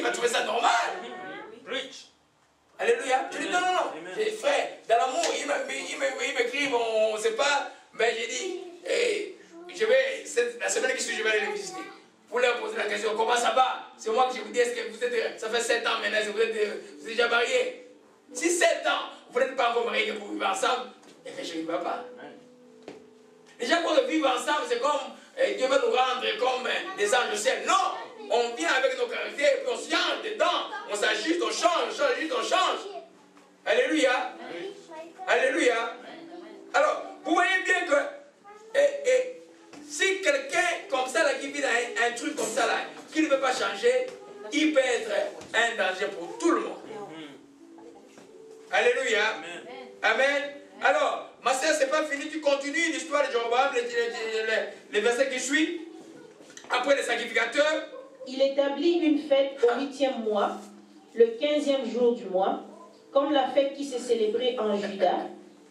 va trouver ça normal. Alléluia. Je dis non, non, non. J'ai dit, frère, dans l'amour, il m'écrit, on ne sait pas, mais j'ai dit, la semaine qui suit, je vais aller les visiter. Vous leur posez la question, comment ça va? C'est moi que je vous dis, est-ce que vous êtes, ça fait 7 ans maintenant, vous êtes déjà mariés? Si 7 ans, vous n'êtes pas encore mariés, que vous vivez ensemble, il y a quelque chose qui ne va pas. Déjà, quand on vit ensemble, c'est comme Dieu va nous rendre comme des anges au ciel. Non, on vient avec nos caractères, puis on se change dedans, on s'ajuste, on change, on change. Alléluia. Alléluia. Alors, vous voyez bien que si quelqu'un comme ça, là, qui vit dans un truc comme ça, là, qui ne veut pas changer, il peut être un danger pour tout le monde. Alléluia. Amen. Alors, ma soeur, c'est pas fini, tu continues l'histoire de Jéroboam, les versets qui suivent. Après les sacrificateurs. Il établit une fête au 8e mois, le 15e jour du mois, comme la fête qui s'est célébrée en Juda,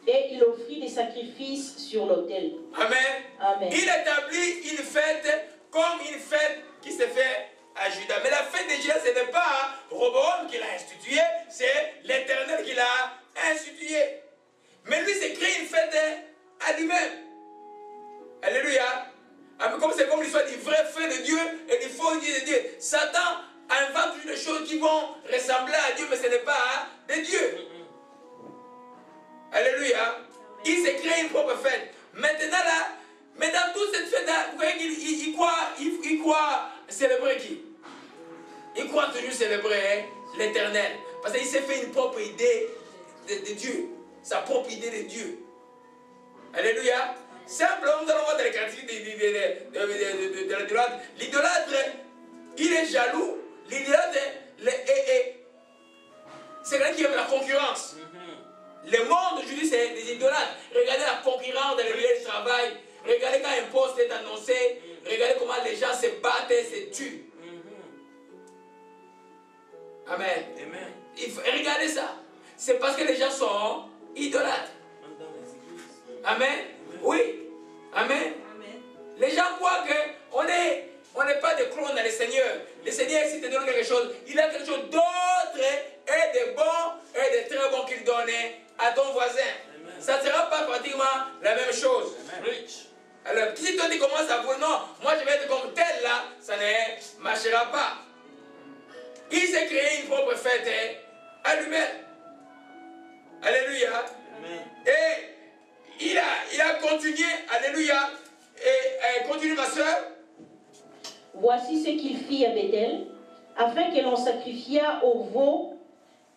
et il offrit des sacrifices sur l'autel. Amen. Amen. Il établit une fête comme une fête qui s'est faite à Juda. Mais la fête de Juda, ce n'est pas Roboam qui l'a instituée, c'est l'Éternel qui l'a instituée. Mais lui s'est créé une fête à lui-même. Alléluia. Comme c'est comme l'histoire du vrai feu de Dieu et du faux Dieu de Dieu. Satan invente toujours des choses qui vont ressembler à Dieu, mais ce n'est pas de Dieu. Alléluia. Il s'est créé une propre fête. Maintenant là, mais dans toute cette fête-là, vous voyez qu'il croit célébrer qui? Il croit toujours célébrer l'Éternel. Parce qu'il s'est fait une propre idée de Dieu. Sa propre idée de Dieu. Alléluia. Simplement, nous allons voir dans les caractéristiques de l'idolâtre. L'idolâtre, il est jaloux. L'idolâtre, c'est quelqu'un qui aime la concurrence. Le monde aujourd'hui, c'est des idolâtres. Regardez la concurrence dans les lieux de travail. Regardez quand un poste est annoncé. Regardez comment les gens se battent et se tuent. Amen. Regardez ça. C'est parce que les gens sont idolâtres. Amen. Oui. Amen. Les gens croient qu'on n'est pas des clones dans le Seigneur. Le Seigneur, s'il te donne quelque chose, il a quelque chose d'autre et de bon et de très bon qu'il donne à ton voisin. Amen. Ça ne sera pas pratiquement la même chose. Amen. Alors, si toi tu commences à voir, non, moi je vais être comme tel là, ça ne marchera pas. Il s'est créé une propre fête à lui-même. Alléluia. Amen. Et il a continué, alléluia, et continue ma soeur. Voici ce qu'il fit à Bethel, afin que l'on sacrifiât au veau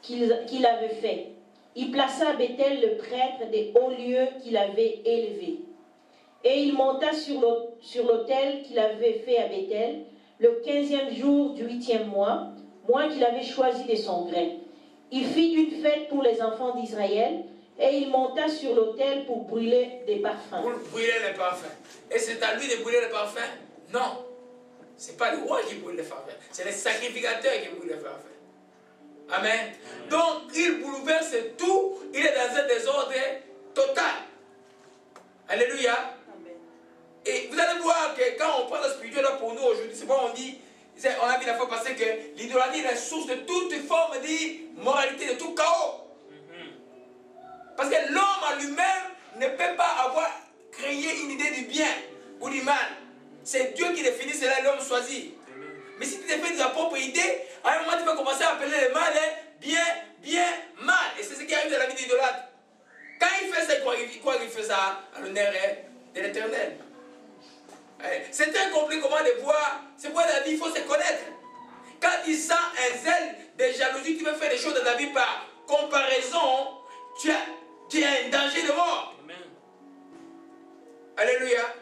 qu'il avait fait. Il plaça à Bethel le prêtre des hauts lieux qu'il avait élevés. Et il monta sur l'autel qu'il avait fait à Bethel, le 15e jour du 8e mois qu'il avait choisi de son gré. Il fit une fête pour les enfants d'Israël, et il monta sur l'autel pour brûler des parfums. Pour brûler les parfums. Et c'est à lui de brûler les parfums? Non. Ce n'est pas le roi qui brûle les parfums. C'est les sacrificateurs qui brûlent les parfums. Amen. Donc, il bouleverse tout. Il est dans un désordre total. Alléluia. Amen. Et vous allez voir que quand on prend le spirituel là pour nous aujourd'hui, c'est pas on dit, on a vu la fois passée que l'idolâtrie est la source de toute forme d'immoralité, de tout chaos. Parce que l'homme en lui-même ne peut pas avoir créé une idée du bien ou du mal. C'est Dieu qui définit cela et l'homme choisit. Mais si tu te fais ta propre idée, à un moment tu vas commencer à appeler le mal bien, mal. Et c'est ce qui arrive dans la vie d'idolâtre. Quand il fait ça, il croit qu'il fait ça à l'honneur de l'Éternel. C'est très compliqué comment de voir. C'est pourquoi la vie, il faut se connaître. Quand il sent un zèle de jalousie, tu veux faire des choses dans ta vie par comparaison, tu as un danger de mort. Amen. Alléluia.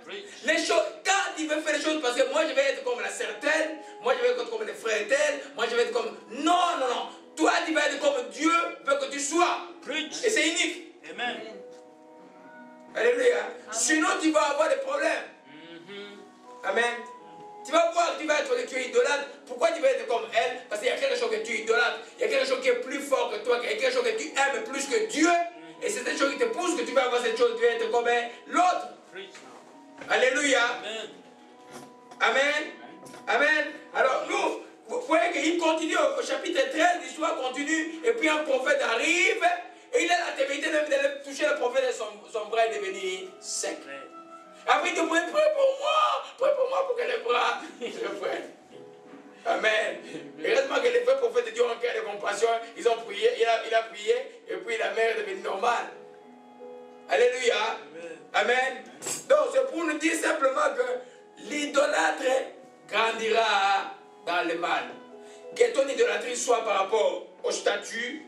Les choses, quand il veut faire les choses, parce que moi je vais être comme la sœur telle, moi je vais être comme les frères tels, moi je vais être comme... Non, non, non. Toi tu vas être comme Dieu veut que tu sois. Preach. Et c'est unique. Amen. Alléluia. Amen. Sinon tu vas avoir des problèmes. Amen. Tu vas voir, tu vas être que tu es idolâtre. Pourquoi tu vas être comme elle? Parce qu'il y a quelque chose que tu idolâtres. Il y a quelque chose qui est plus fort que toi. Il y a quelque chose que tu aimes plus que Dieu. Et c'est cette chose qui te pousse que tu vas avoir cette chose. Tu vas être comme l'autre. Alléluia. Amen. Amen. Alors nous, vous voyez qu'il il continue au chapitre 13, l'histoire continue, et puis un prophète arrive, et il a la témérité de toucher le prophète et son bras est devenu sec. Après il te dit, prie pour moi pour que les bras se prennent. Amen. Heureusement que les vrais prophètes de Dieu ont un cœur de compassion, ils ont prié, il a prié, et puis la mer est devenue normale. Alléluia. Amen. Donc c'est pour nous dire simplement que l'idolâtre grandira dans le mal. Que ton idolâtrie soit par rapport au statut,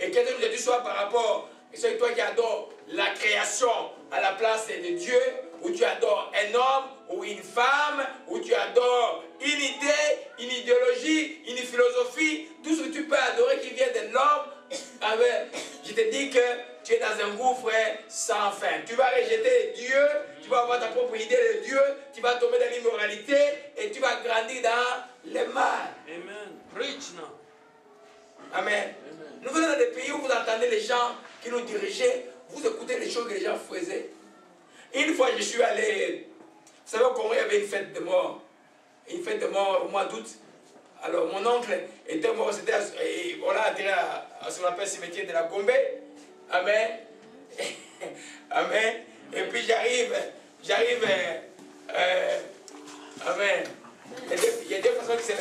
et que ton idolâtrie soit par rapport, et c'est toi qui adores la création à la place de Dieu, ou tu adores un homme ou une femme, ou tu adores une idée, une idéologie, une philosophie, tout ce que tu peux adorer qui vient de l'homme, je te dis que tu es dans un gouffre sans fin. Tu vas rejeter Dieu, tu vas avoir ta propre idée de Dieu, tu vas tomber dans l'immoralité et tu vas grandir dans le mal. Amen. Preach now. Amen. Nous venons dans des pays où vous entendez les gens qui nous dirigeaient, vous écoutez les choses que les gens faisaient. Une fois, je suis allé, vous savez, au Congo, il y avait une fête de mort. Une fête de mort au mois d'août. Alors, mon oncle était mort, on l'a atterré à ce qu'on appelle le cimetière de la Gombe. Amen. Amen. Et puis j'arrive, amen. Il y a des personnes qui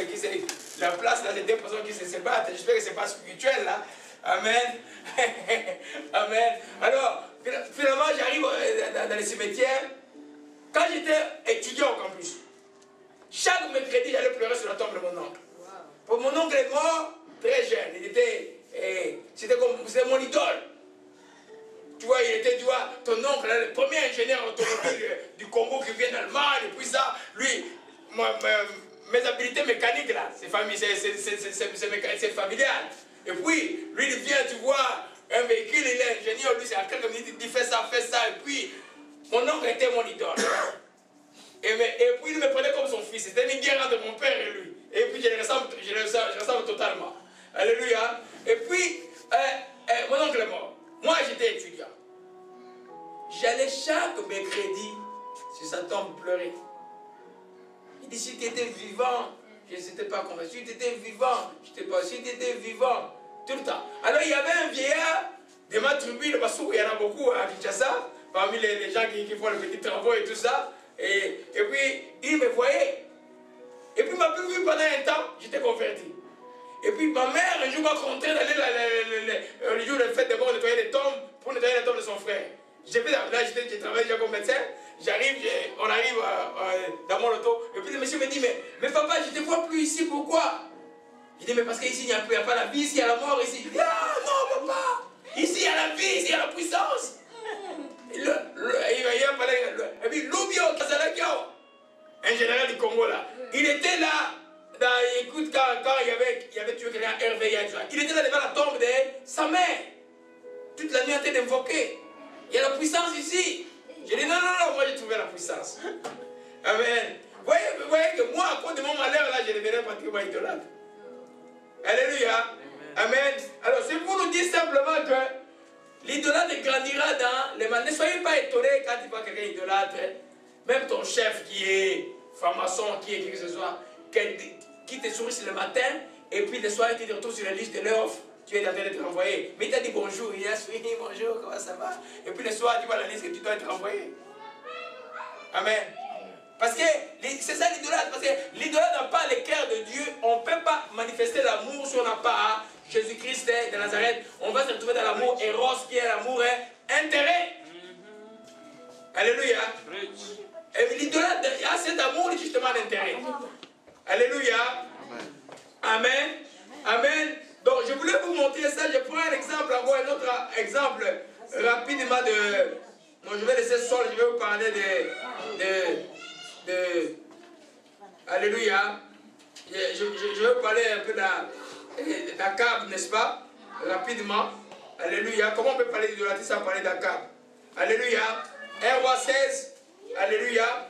la place là, il y a des personnes qui se battent. J'espère que ce n'est pas spirituel là. Amen. Amen. Alors, finalement, j'arrive dans le cimetière. Quand j'étais étudiant au campus, chaque mercredi, j'allais pleurer sur la tombe de mon oncle. Pour mon oncle est mort très jeune. Il était, c'était mon idole. Tu vois, il était, tu vois, ton oncle, le premier ingénieur automobile du Congo qui vient d'Allemagne, et puis ça, lui, mes habilités mécaniques là, c'est familial. Et puis, lui, il vient, tu vois, un véhicule, il est ingénieur, lui, c'est un quelqu'un qui dit, fais ça, et puis, mon oncle était mon idole. Et puis, il me prenait comme son fils, c'était une guerre entre mon père et lui. Et puis, je le ressemble totalement. Alléluia. Et puis, mon oncle est mort. Moi, j'étais étudiant. J'allais chaque mercredi sur sa tombe pleurer. Il dit, si tu étais vivant, je n'étais pas convaincu. Si tu étais vivant, je n'étais pas. Si tu étais vivant, tout le temps. Alors, il y avait un vieillard de ma tribu, parce qu'il y en a beaucoup à Kinshasa, parmi les gens qui font les petits travaux et tout ça. Et puis, il me voyait. Et puis, il m'a vu pendant un temps, j'étais converti. Et puis ma mère, un jour, m'a contraint d'aller le jour de la fête de mort nettoyer les tombes pour nettoyer les tombes de son frère. J'ai travaillé déjà comme médecin. On arrive dans mon auto. Et puis le monsieur me dit, mais papa, je ne te vois plus ici, pourquoi? Je dis, mais parce qu'ici, il n'y a pas la vie, ici, il y a la mort, ici. Je dis, ah non, papa, ici, il y a la vie, ici, il y a la puissance. Et puis, Lubio Kazalakio, un général du Congo là, il était là. Écoute, quand il y avait tué quelqu'un, Hervé, il était là devant la tombe de sa mère. Toute la nuit en train d'invoquer. Il y a la puissance ici. J'ai dit non, moi j'ai trouvé la puissance. Amen. Vous voyez que moi, à cause de mon malheur, là, je devenais pratiquement idolâtre. Alléluia. Amen. Alors, c'est pour nous dire simplement que l'idolâtre grandira dans les mal. Ne soyez pas étonnés quand tu vois quelqu'un idolâtre. Même ton chef qui est franc-maçon, qui est qui que ce soit, qui te sourit le matin, et puis le soir, il te retrouve sur la liste de l'offre, tu es en train d'être envoyé. Mais il t'a dit bonjour, yes, oui, bonjour, comment ça va? Et puis le soir, tu vois la liste que tu dois être envoyé. Amen. Parce que c'est ça l'idolâtre, parce que l'idolâtre n'a pas le cœur de Dieu. On ne peut pas manifester l'amour si on n'a pas Jésus-Christ de Nazareth. On va se retrouver dans l'amour éros, qui est l'amour intérêt. Alléluia. Et l'idolâtre a cet amour justement d'intérêt. Alléluia. Amen. Amen. Donc je voulais vous montrer ça. Je prends un exemple, encore un autre exemple rapidement de... Bon, je vais laisser Saul, je vais vous parler Alléluia. Je vais vous parler un peu d'Akab, n'est-ce pas? Rapidement. Alléluia. Comment on peut parler d'idolâtrie sans parler d'Akab? Alléluia. 1 roi 16. Alléluia.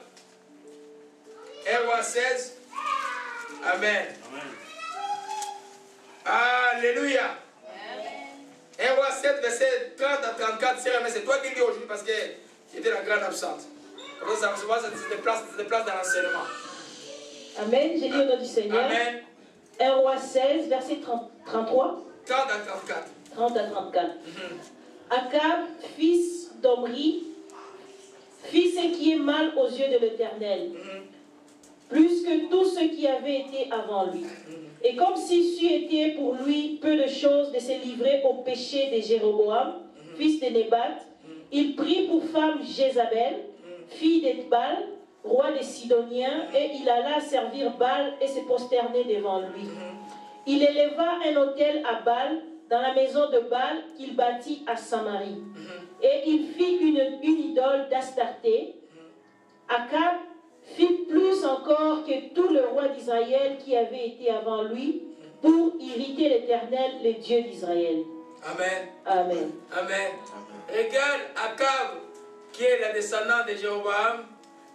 1 roi 16. Amen. Alléluia. 1 roi 7, verset 30 à 34. C'est toi qui lis aujourd'hui parce que j'étais la grande absente. Ça se déplace dans l'enseignement. Amen. J'ai lu au nom du Seigneur. Amen. 1 roi 16, verset 33. 30 à 34. 30 à 34. Akab, fils d'Omri, fit ce qui est mal aux yeux de l'Éternel, plus que tout ce qui avait été avant lui. Et comme s'il c'eût été pour lui peu de choses de se livrer au péché de Jéroboam, fils de Nébat, il prit pour femme Jézabel, fille d'Ethbal, roi des Sidoniens, et il alla servir Baal et se prosterner devant lui. Il éleva un autel à Baal dans la maison de Baal qu'il bâtit à Samarie. Et il fit une idole d'Astarté. Akab fit plus encore que tout le roi d'Israël qui avait été avant lui pour irriter l'Éternel, le Dieu d'Israël. Amen. Amen. Amen. Regarde Akab, qui est la descendante de Jéroboam.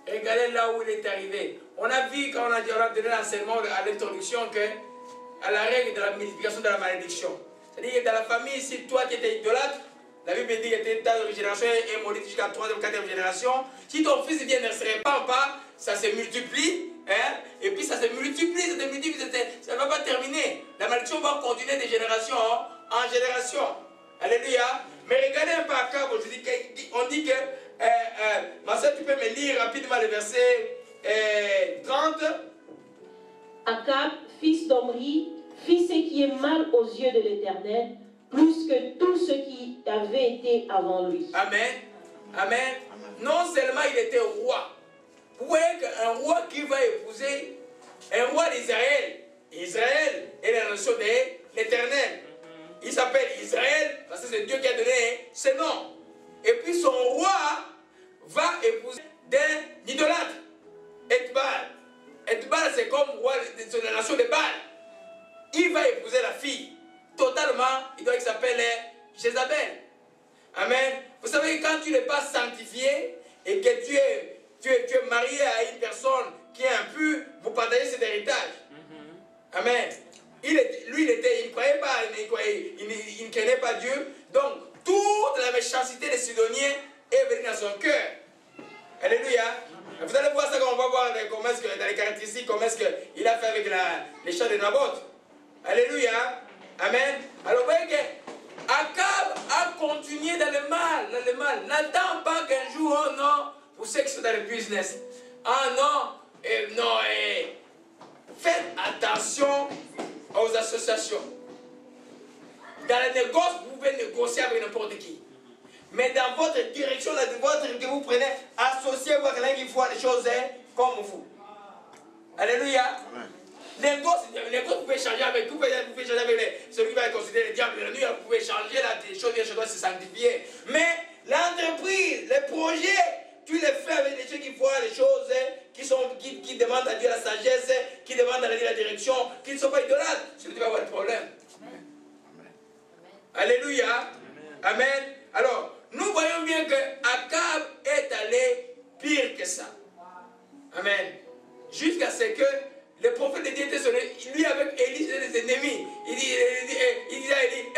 Regardez là où il est arrivé. On a vu quand on a donné l'enseignement à l'introduction que à la règle de la multiplication de la malédiction. C'est-à-dire que dans la famille, si toi tu étais idolâtre, la Bible dit que tu étais dans une génération et maudit jusqu'à la 3e, 4e génération. Si ton fils vient ne se répand pas, ça se multiplie. Hein? Et puis ça se multiplie, ça ne va pas terminer. La malédiction va continuer de génération en génération. Alléluia. Mais regardez un peu Akab, on dit que, ma soeur, tu peux me lire rapidement le verset 30. Akab, fils d'Omri, fit ce qui est mal aux yeux de l'Éternel, plus que tout ce qui avait été avant lui. Amen. Amen. Non seulement il était roi. Vous voyez qu'un roi qui va épouser un roi d'Israël. Israël est la notion de l'Éternel. Il s'appelle Israël parce que c'est Dieu qui a donné ce nom. Et puis son roi va épouser d'un idolâtre. Ethbal. Ethbal, c'est comme roi de la nation de Baal. Il va épouser la fille. Totalement, il doit s'appeler Jézabel. Amen. Vous savez, quand tu n'es pas sanctifié et que tu es marié à une personne qui est impure, vous partagez cet héritage. Amen. Il ne croyait pas, il ne craignait pas Dieu. Donc, toute la méchanceté des Sidoniens est venue dans son cœur. Alléluia. Vous allez voir ça quand on va voir comment est-ce que, dans les caractéristiques, comment est-ce qu'il a fait avec les champs de Naboth. Alléluia. Amen. Alors, vous voyez que Akab a continué dans le mal. N'attends pas qu'un jour, oh non, pour ceux qui sont dans le business. Ah non, faites attention aux associations. Dans le négoce, vous pouvez négocier avec n'importe qui. Mais dans votre direction, que vous prenez, associez-vous avec quelqu'un qui voit les choses comme vous. Alléluia. Négoce, vous pouvez changer avec vous, vous pouvez changer avec celui qui va considérer le diable de la nuit, vous pouvez changer les choses, les choses doivent se sanctifier. Mais l'entreprise, les projets, tu les fais avec les gens qui voient les choses, qui demandent à Dieu la sagesse, qui demandent à Dieu la direction, qui ne sont pas idolâtres. C'est que tu vas avoir des problèmes. Alléluia. Amen. Alors, nous voyons bien que Akab est allé pire que ça. Amen. Jusqu'à ce que le prophète de Dieu était sonné, lui avec Élie, c'était des ennemis. Il disait à Élie,